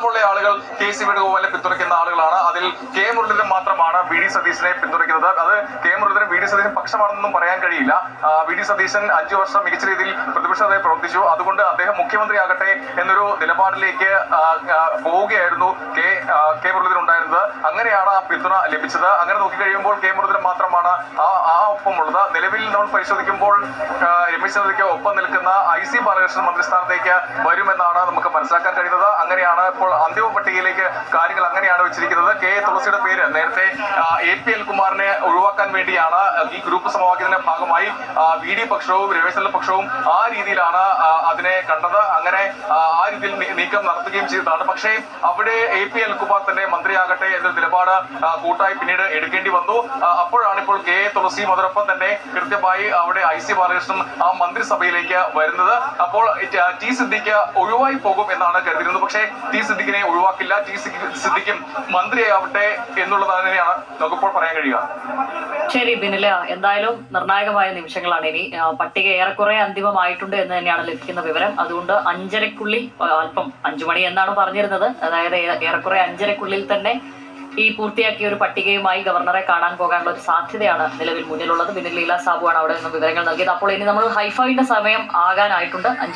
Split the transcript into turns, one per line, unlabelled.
അടക്കമുള്ള ആളുകൾ KC വേണുഗോപാലിനെ പിന്തുണയ്ക്കുന്ന ആളുകളാണ്. അതിൽ K മുരളീധരൻ മാത്രമാണ് VD സതീശനെ പിന്തുണയ്ക്കുന്നത്. അത് K മുരളീധരൻ VD സതീശൻ പക്ഷമാണെന്നൊന്നും പറയാൻ കഴിയില്ല. VD സതീശൻ 5 വർഷം മികച്ച രീതിയിൽ പ്രതിപക്ഷത്തെ പ്രവർത്തിച്ചു. അതുകൊണ്ട് അദ്ദേഹം മുഖ്യമന്ത്രിയാകട്ടെ എന്നൊരു നിലപാടിലേക്ക് പോവുകയായിരുന്നു K മുരളീധരൻ ഉണ്ടായിരുന്നത്. അങ്ങനെയാണ് ആ പിന്തുണ ലഭിച്ചത്. അങ്ങനെ നോക്കിക്കഴിയുമ്പോൾ K മുരളീധരൻ മാത്രമാണ് ആ ഒപ്പമുള്ളത്. നിലവിൽ നമ്മൾ പരിശോധിക്കുമ്പോൾ രമേശ് ചെന്നിത്തലയ്ക്ക് ഒപ്പം നിൽക്കുന്ന IC ബാലകൃഷ്ണൻ മന്ത്രിസ്ഥാനത്തേക്ക് വരുമെന്നാണ് നമുക്ക് മനസ്സിലാക്കാൻ കഴിയുന്നത്. അങ്ങനെയാണ് ഇപ്പോൾ അന്തിമ പട്ടികയിലേക്ക് കാര്യങ്ങൾ അങ്ങനെയാണ് വെച്ചിരിക്കുന്നത്. തുളസിയുടെ പേര് നേരത്തെ APL കുമാറിനെ ഒഴിവാക്കാൻ വേണ്ടിയാണ് ഈ ഗ്രൂപ്പ് സമവാക്യത്തിന്റെ ഭാഗമായി VD പക്ഷവും രമേശ് ചെന്നിത്തല പക്ഷവും ആ രീതിയിലാണ് അതിനെ കണ്ടത്. അങ്ങനെ ആ രീതിയിൽ നീക്കം നടത്തുകയും ചെയ്തതാണ്. പക്ഷേ അവിടെ APL കുമാർ തന്നെ മന്ത്രിയാകട്ടെ എന്നൊരു നിലപാട് കൂട്ടായി പിന്നീട് എടുക്കേണ്ടി വന്നു. അപ്പോഴാണ് ഇപ്പോൾ തുളസിയും അതോടൊപ്പം തന്നെ കൃത്യമായി അവിടെ IC ബാലകൃഷ്ണൻ ആ മന്ത്രിസഭയിലേക്ക് വരുന്നത്. അപ്പോൾ T സിദ്ദിഖ് ഒഴിവായി പോകും എന്നാണ് കരുതിയിരുന്നത്. പക്ഷേ T സിദ്ദിഖിനെ ഒഴിവാക്കില്ല. T സിദ്ദിഖും മന്ത്രിയാവട്ടെ എന്നുള്ളത് തന്നെയാണ് നമുക്കിപ്പോൾ പറയാൻ കഴിയുക.
ശരി ബിനില, എന്തായാലും നിർണായകമായ നിമിഷങ്ങളാണ് ഇനി. പട്ടിക ഏറെക്കുറെ അന്തിമമായിട്ടുണ്ട് എന്ന് തന്നെയാണ് ലഭിക്കുന്ന വിവരം. അതുകൊണ്ട് 5:30-ക്കുള്ളിൽ, അല്പം 5 മണി എന്നാണ് പറഞ്ഞിരുന്നത്, അതായത് ഏറെക്കുറെ 5:30-ക്കുള്ളിൽ തന്നെ ഈ പൂർത്തിയാക്കിയ ഒരു പട്ടികയുമായി ഗവർണറെ കാണാൻ പോകാനുള്ള ഒരു സാധ്യതയാണ് നിലവിൽ മുന്നിലുള്ളത്. ബിനിൽ ലീല സാബുവാണ് അവിടെ നിന്ന് വിവരങ്ങൾ നൽകിയത്. അപ്പോൾ ഇനി നമ്മൾ ഹൈഫൈന്റെ സമയം ആകാനായിട്ടുണ്ട്. 5